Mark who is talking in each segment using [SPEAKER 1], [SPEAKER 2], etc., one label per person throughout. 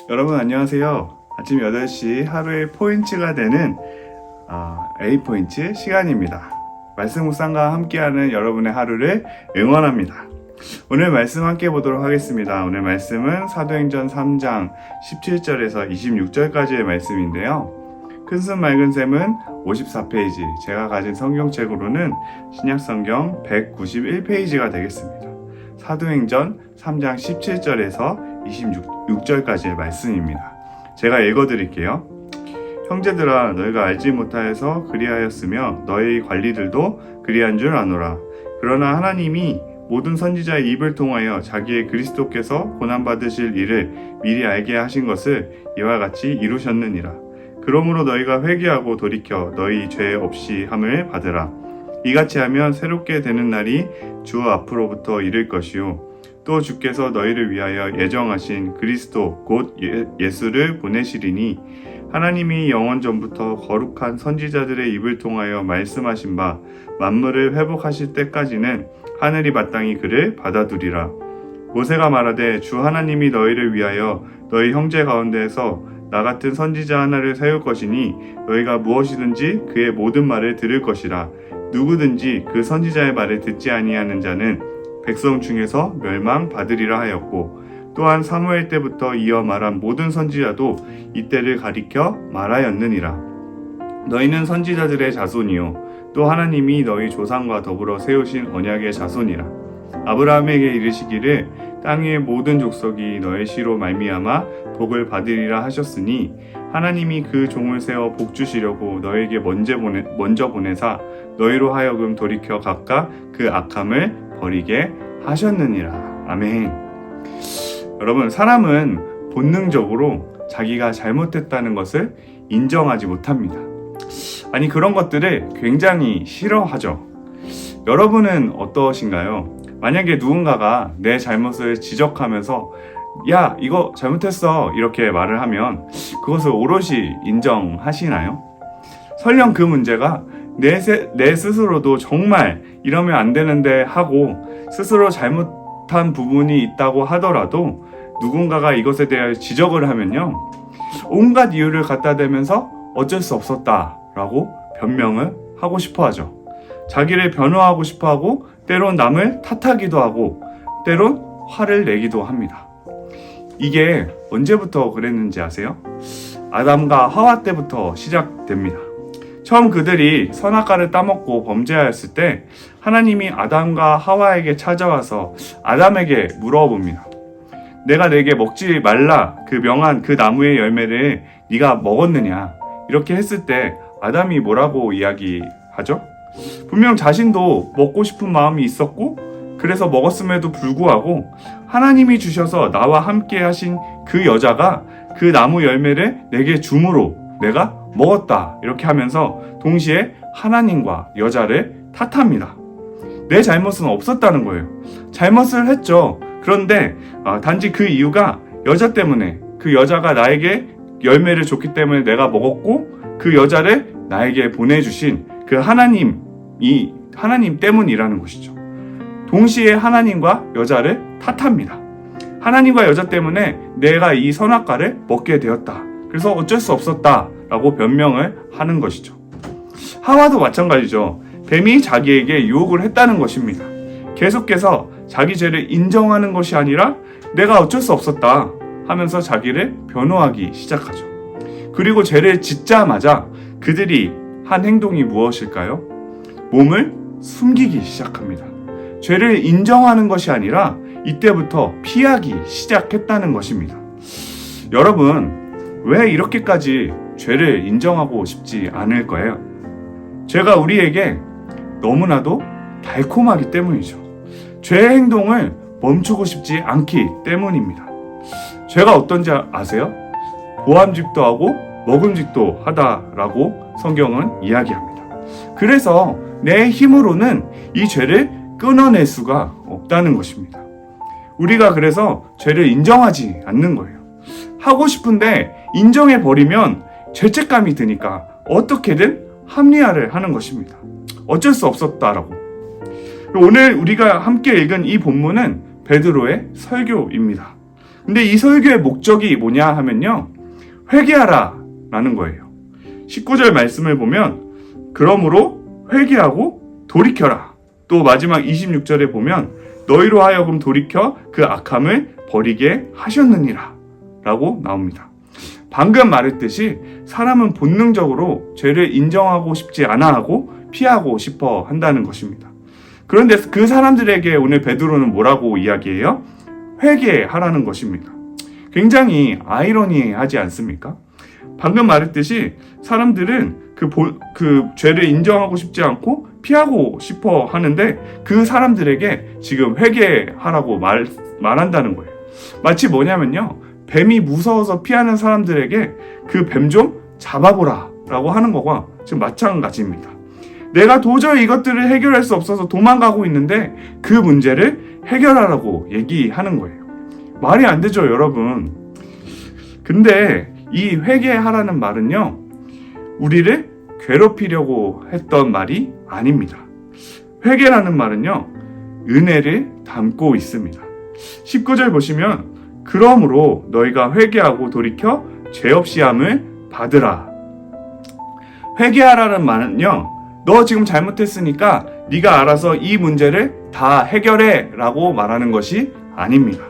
[SPEAKER 1] 여러분 안녕하세요. 아침 8시 하루의 포인트가 되는 A포인트 시간입니다. 말씀 묵상과 함께하는 여러분의 하루를 응원합니다. 오늘 말씀 함께 보도록 하겠습니다. 오늘 말씀은 사도행전 3장 17절에서 26절까지의 말씀인데요. 큰슴 맑은샘은 54페이지, 제가 가진 성경책으로는 신약성경 191페이지가 되겠습니다. 사도행전 3장 17절에서 26절까지의 말씀입니다. 제가 읽어드릴게요. 형제들아, 너희가 알지 못하여서 그리하였으며 너희 관리들도 그리한 줄 아노라. 그러나 하나님이 모든 선지자의 입을 통하여 자기의 그리스도께서 고난받으실 일을 미리 알게 하신 것을 이와 같이 이루셨느니라. 그러므로 너희가 회개하고 돌이켜 너희 죄 없이 함을 받으라. 이같이 하면 새롭게 되는 날이 주 앞으로부터 이를 것이요, 또 주께서 너희를 위하여 예정하신 그리스도 곧 예수를 보내시리니 하나님이 영원 전부터 거룩한 선지자들의 입을 통하여 말씀하신 바 만물을 회복하실 때까지는 하늘이 마땅히 그를 받아두리라. 모세가 말하되 주 하나님이 너희를 위하여 너희 형제 가운데에서 나 같은 선지자 하나를 세울 것이니 너희가 무엇이든지 그의 모든 말을 들을 것이라. 누구든지 그 선지자의 말을 듣지 아니하는 자는 백성 중에서 멸망받으리라 하였고, 또한 사무엘 때부터 이어 말한 모든 선지자도 이때를 가리켜 말하였느니라. 너희는 선지자들의 자손이요 또 하나님이 너희 조상과 더불어 세우신 언약의 자손이라. 아브라함에게 이르시기를 땅 위의 모든 족속이 너의 씨로 말미암아 복을 받으리라 하셨으니 하나님이 그 종을 세워 복 주시려고 너에게 먼저 보내사 너희로 하여금 돌이켜 각각 그 악함을 버리게 하셨느니라. 아멘. 여러분, 사람은 본능적으로 자기가 잘못했다는 것을 인정하지 못합니다. 아니, 그런 것들을 굉장히 싫어하죠. 여러분은 어떠신가요? 만약에 누군가가 내 잘못을 지적하면서 야, 이거 잘못했어 이렇게 말을 하면 그것을 오롯이 인정하시나요? 설령 그 문제가 내 스스로도 정말 이러면 안 되는데 하고 스스로 잘못한 부분이 있다고 하더라도 누군가가 이것에 대해 지적을 하면요, 온갖 이유를 갖다 대면서 어쩔 수 없었다라고 변명을 하고 싶어 하죠. 자기를 변호하고 싶어 하고 때론 남을 탓하기도 하고 때론 화를 내기도 합니다. 이게 언제부터 그랬는지 아세요? 아담과 하와 때부터 시작됩니다. 처음 그들이 선악과를 따먹고 범죄하였을 때 하나님이 아담과 하와에게 찾아와서 아담에게 물어봅니다. 내가 내게 먹지 말라 그 명한 그 나무의 열매를 네가 먹었느냐? 이렇게 했을 때 아담이 뭐라고 이야기하죠? 분명 자신도 먹고 싶은 마음이 있었고 그래서 먹었음에도 불구하고 하나님이 주셔서 나와 함께 하신 그 여자가 그 나무 열매를 내게 줌으로 내가 먹었다 이렇게 하면서 동시에 하나님과 여자를 탓합니다. 내 잘못은 없었다는 거예요. 잘못을 했죠. 그런데 단지 그 이유가 여자 때문에, 그 여자가 나에게 열매를 줬기 때문에 내가 먹었고 그 여자를 나에게 보내주신 그 하나님 때문이라는 것이죠. 동시에 하나님과 여자를 탓합니다. 하나님과 여자 때문에 내가 이 선악과를 먹게 되었다. 그래서 어쩔 수 없었다라고 변명을 하는 것이죠. 하와도 마찬가지죠. 뱀이 자기에게 유혹을 했다는 것입니다. 계속해서 자기 죄를 인정하는 것이 아니라 내가 어쩔 수 없었다 하면서 자기를 변호하기 시작하죠. 그리고 죄를 짓자마자 그들이 한 행동이 무엇일까요? 몸을 숨기기 시작합니다. 죄를 인정하는 것이 아니라 이때부터 피하기 시작했다는 것입니다. 여러분, 왜 이렇게까지 죄를 인정하고 싶지 않을 거예요? 죄가 우리에게 너무나도 달콤하기 때문이죠. 죄의 행동을 멈추고 싶지 않기 때문입니다. 죄가 어떤지 아세요? 보암직도 하고 먹음직도 하다라고 성경은 이야기합니다. 그래서 내 힘으로는 이 죄를 끊어낼 수가 없다는 것입니다. 우리가 그래서 죄를 인정하지 않는 거예요. 하고 싶은데 인정해버리면 죄책감이 드니까 어떻게든 합리화를 하는 것입니다. 어쩔 수 없었다라고. 오늘 우리가 함께 읽은 이 본문은 베드로의 설교입니다. 근데 이 설교의 목적이 뭐냐 하면요, 회개하라 라는 거예요. 19절 말씀을 보면 그러므로 회개하고 돌이켜라. 또 마지막 26절에 보면 너희로 하여금 돌이켜 그 악함을 버리게 하셨느니라 라고 나옵니다. 방금 말했듯이 사람은 본능적으로 죄를 인정하고 싶지 않아 하고 피하고 싶어 한다는 것입니다. 그런데 그 사람들에게 오늘 베드로는 뭐라고 이야기해요? 회개하라는 것입니다. 굉장히 아이러니하지 않습니까? 방금 말했듯이 사람들은 그 죄를 인정하고 싶지 않고 피하고 싶어 하는데 그 사람들에게 지금 회개하라고 말한다는 거예요. 마치 뭐냐면요, 뱀이 무서워서 피하는 사람들에게 그 뱀 좀 잡아보라 라고 하는 거와 지금 마찬가지입니다. 내가 도저히 이것들을 해결할 수 없어서 도망가고 있는데 그 문제를 해결하라고 얘기하는 거예요. 말이 안 되죠, 여러분. 근데 이 회개하라는 말은요, 우리를 괴롭히려고 했던 말이 아닙니다. 회개라는 말은요, 은혜를 담고 있습니다. 19절 보시면 그러므로 너희가 회개하고 돌이켜 죄 없이 함을 받으라. 회개하라는 말은요, 너 지금 잘못했으니까 네가 알아서 이 문제를 다 해결해 라고 말하는 것이 아닙니다.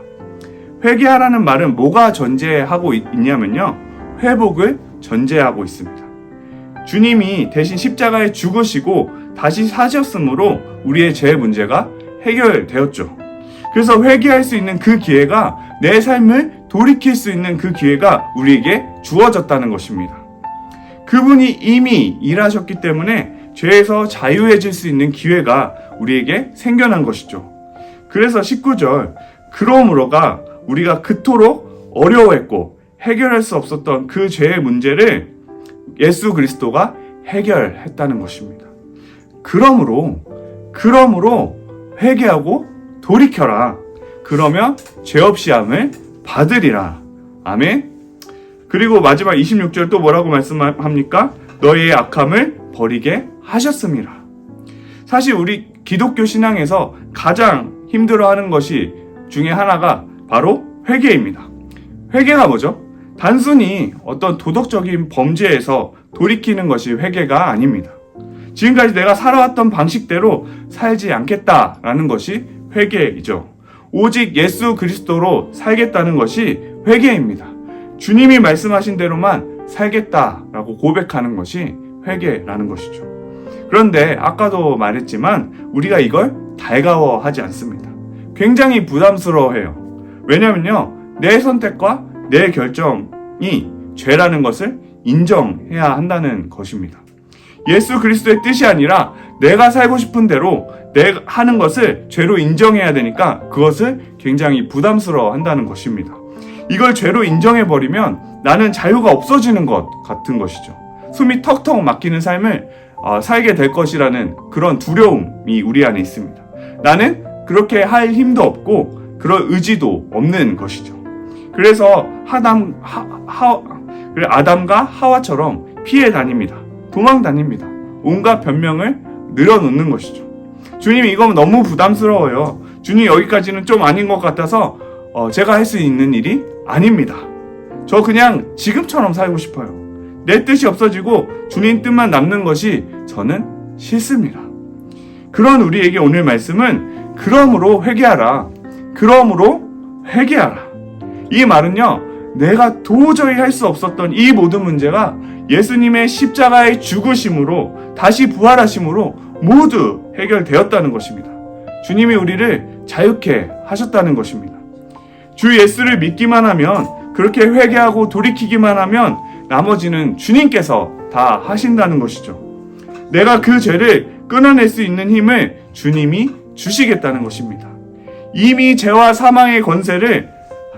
[SPEAKER 1] 회개하라는 말은 뭐가 전제하고 있냐면요, 회복을 전제하고 있습니다. 주님이 대신 십자가에 죽으시고 다시 사셨으므로 우리의 죄 문제가 해결되었죠. 그래서 회개할 수 있는 그 기회가, 내 삶을 돌이킬 수 있는 그 기회가 우리에게 주어졌다는 것입니다. 그분이 이미 일하셨기 때문에 죄에서 자유해질 수 있는 기회가 우리에게 생겨난 것이죠. 그래서 19절 그러므로가 우리가 그토록 어려워했고 해결할 수 없었던 그 죄의 문제를 예수 그리스도가 해결했다는 것입니다. 그러므로 회개하고 돌이켜라. 그러면 죄 없이 함을 받으리라. 아멘. 그리고 마지막 26절 또 뭐라고 말씀합니까? 너희의 악함을 버리게 하셨습니다. 사실 우리 기독교 신앙에서 가장 힘들어하는 것이 중에 하나가 바로 회개입니다. 회개가 뭐죠? 단순히 어떤 도덕적인 범죄에서 돌이키는 것이 회개가 아닙니다. 지금까지 내가 살아왔던 방식대로 살지 않겠다라는 것이 회개이죠. 오직 예수 그리스도로 살겠다는 것이 회개입니다. 주님이 말씀하신 대로만 살겠다라고 고백하는 것이 회개라는 것이죠. 그런데 아까도 말했지만 우리가 이걸 달가워하지 않습니다. 굉장히 부담스러워해요. 왜냐면요, 내 선택과 내 결정이 죄라는 것을 인정해야 한다는 것입니다. 예수 그리스도의 뜻이 아니라 내가 살고 싶은 대로 내가 하는 것을 죄로 인정해야 되니까 그것을 굉장히 부담스러워 한다는 것입니다. 이걸 죄로 인정해버리면 나는 자유가 없어지는 것 같은 것이죠. 숨이 턱턱 막히는 삶을 살게 될 것이라는 그런 두려움이 우리 안에 있습니다. 나는 그렇게 할 힘도 없고 그런 의지도 없는 것이죠. 그래서 아담과 하와처럼 피해 다닙니다. 도망 다닙니다. 온갖 변명을 늘어놓는 것이죠. 주님, 이거 너무 부담스러워요. 주님, 여기까지는 좀 아닌 것 같아서 제가 할 수 있는 일이 아닙니다. 저 그냥 지금처럼 살고 싶어요. 내 뜻이 없어지고 주님 뜻만 남는 것이 저는 싫습니다. 그런 우리에게 오늘 말씀은 그러므로 회개하라. 그러므로 회개하라. 이 말은요, 내가 도저히 할 수 없었던 이 모든 문제가 예수님의 십자가의 죽으심으로 다시 부활하심으로 모두 해결되었다는 것입니다. 주님이 우리를 자유케 하셨다는 것입니다. 주 예수를 믿기만 하면, 그렇게 회개하고 돌이키기만 하면 나머지는 주님께서 다 하신다는 것이죠. 내가 그 죄를 끊어낼 수 있는 힘을 주님이 주시겠다는 것입니다. 이미 죄와 사망의 권세를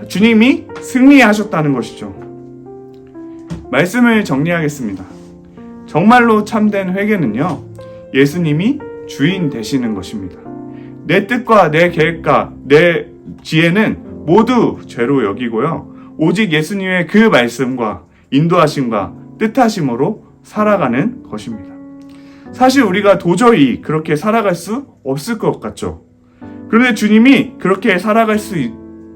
[SPEAKER 1] 주님이 승리하셨다는 것이죠. 말씀을 정리하겠습니다. 정말로 참된 회개는요, 예수님이 주인 되시는 것입니다. 내 뜻과 내 계획과 내 지혜는 모두 죄로 여기고요, 오직 예수님의 그 말씀과 인도하심과 뜻하심으로 살아가는 것입니다. 사실 우리가 도저히 그렇게 살아갈 수 없을 것 같죠. 그런데 주님이 그렇게 살아갈 수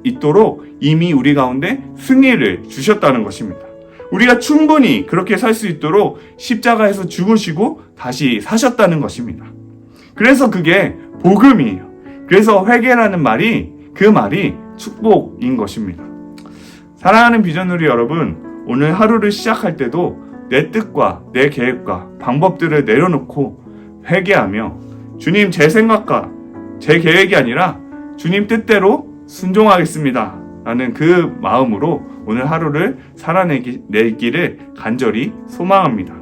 [SPEAKER 1] 있도록 이미 우리 가운데 승리를 주셨다는 것입니다. 우리가 충분히 그렇게 살 수 있도록 십자가에서 죽으시고 다시 사셨다는 것입니다. 그래서 그게 복음이에요. 그래서 회개라는 말이, 그 말이 축복인 것입니다. 사랑하는 비전누리 여러분, 오늘 하루를 시작할 때도 내 뜻과 내 계획과 방법들을 내려놓고 회개하며 주님, 제 생각과 제 계획이 아니라 주님 뜻대로 순종하겠습니다 라는 그 마음으로 오늘 하루를 살아내기를 간절히 소망합니다.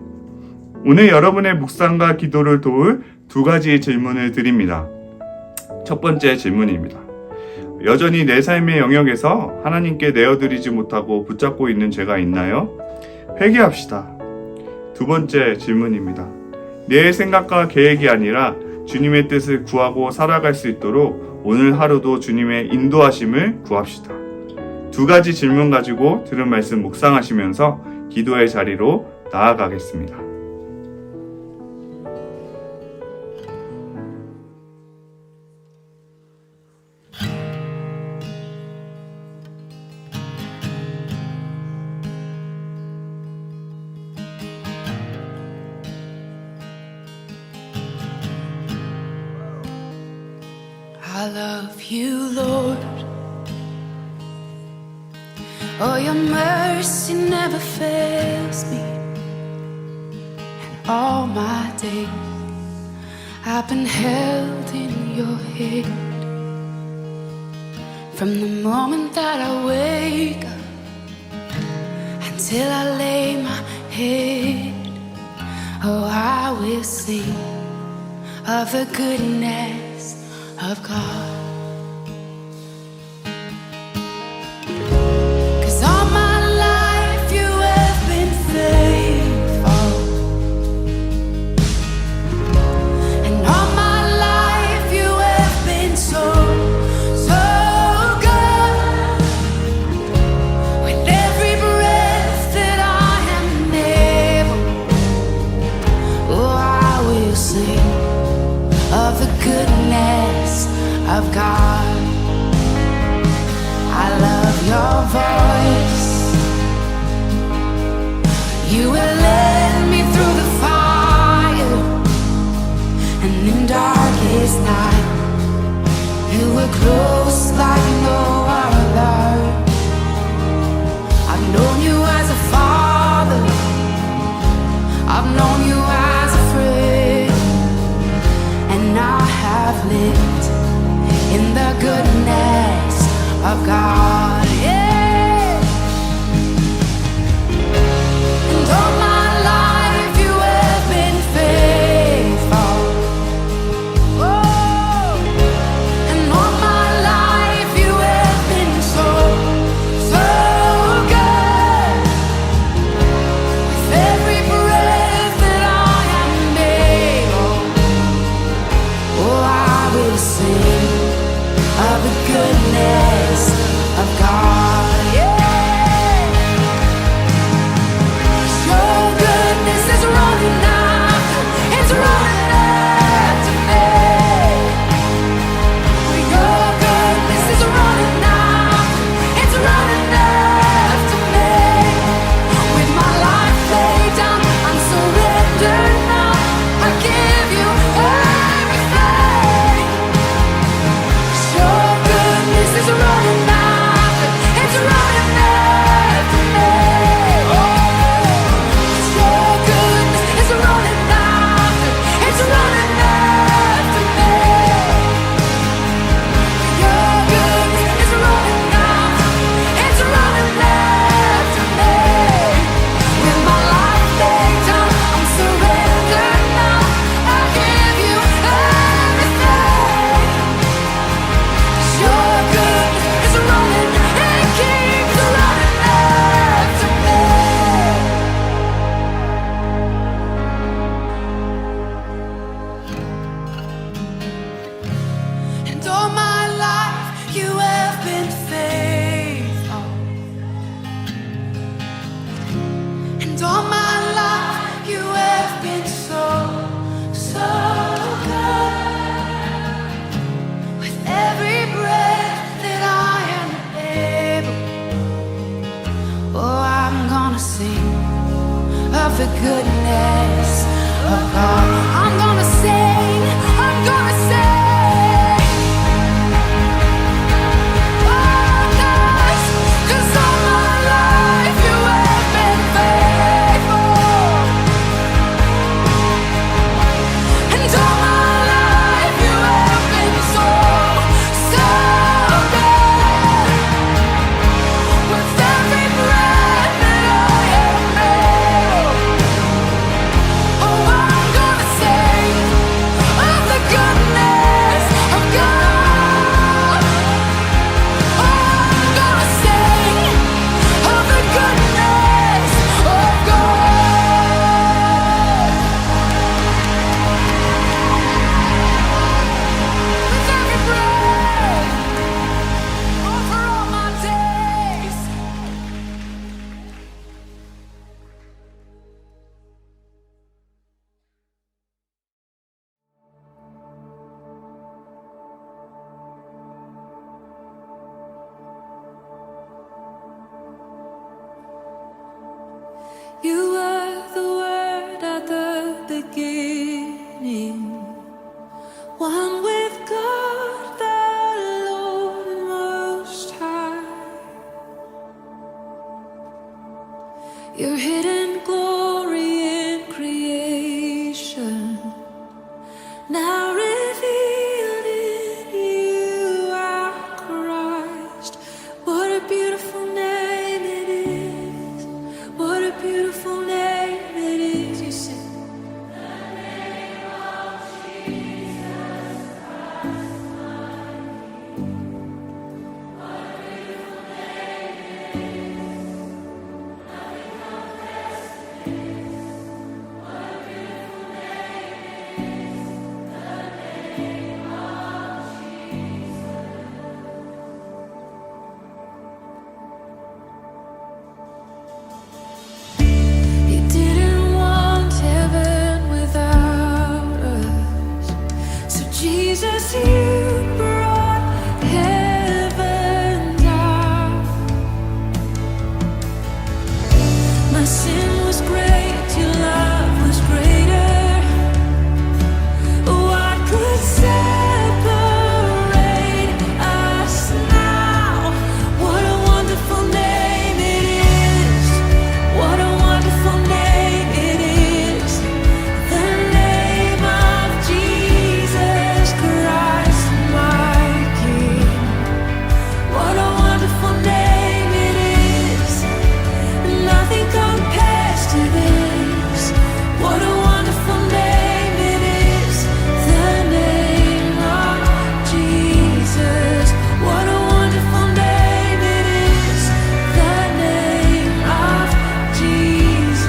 [SPEAKER 1] 오늘 여러분의 묵상과 기도를 도울 두 가지 질문을 드립니다. 첫 번째 질문입니다. 여전히 내 삶의 영역에서 하나님께 내어드리지 못하고 붙잡고 있는 죄가 있나요? 회개합시다. 두 번째 질문입니다. 내 생각과 계획이 아니라 주님의 뜻을 구하고 살아갈 수 있도록 오늘 하루도 주님의 인도하심을 구합시다. 두 가지 질문 가지고 들은 말씀 묵상하시면서 기도의 자리로 나아가겠습니다.
[SPEAKER 2] I love you, Lord. Oh, your mercy never fails me. And all my days I've been held in your hand. From the moment that I wake up until I lay my head, oh, I will sing of the goodness of God. 'Cause all my life you have been faithful, and all my life you have been so, so good. With every breath that I am able, oh, I will sing of the goodness of God. I love your voice. You will lead me through the fire, and in darkest night you were close like no other. I've known you as a father, I've known you as a friend, and I have lived in the goodness of God. Yeah. And all my life you have been faithful. Oh. And all my life you have been so, so good. With every breath that I am able, oh, I will sing of the goodness of God. goodness of God. I'm gonna sing, I'm gonna sing. Oh, 'cause all my life you have been faithful. And all my life you have been so, so good. With every breath that I am able, oh, I'm gonna sing of the goodness of God. Oh, I'm gonna sing of the goodness of God. With every breath, over all my days. You were the Word at the beginning, one with God the Lord Most High. Your hidden glory in creation, now revealed in you, our Christ. What a beautiful name it is. What a beautiful name it is. You sing. You didn't want heaven without us, so Jesus, you brought heaven down. My sin was great, your love was greater. What could separate us now? What a wonderful name it is. What a wonderful name it is. The name of Jesus Christ, my King. What a wonderful name it is. Nothing compares to this. What a wonderful name it is. The name of Jesus. What a wonderful name it is. The name of Jesus.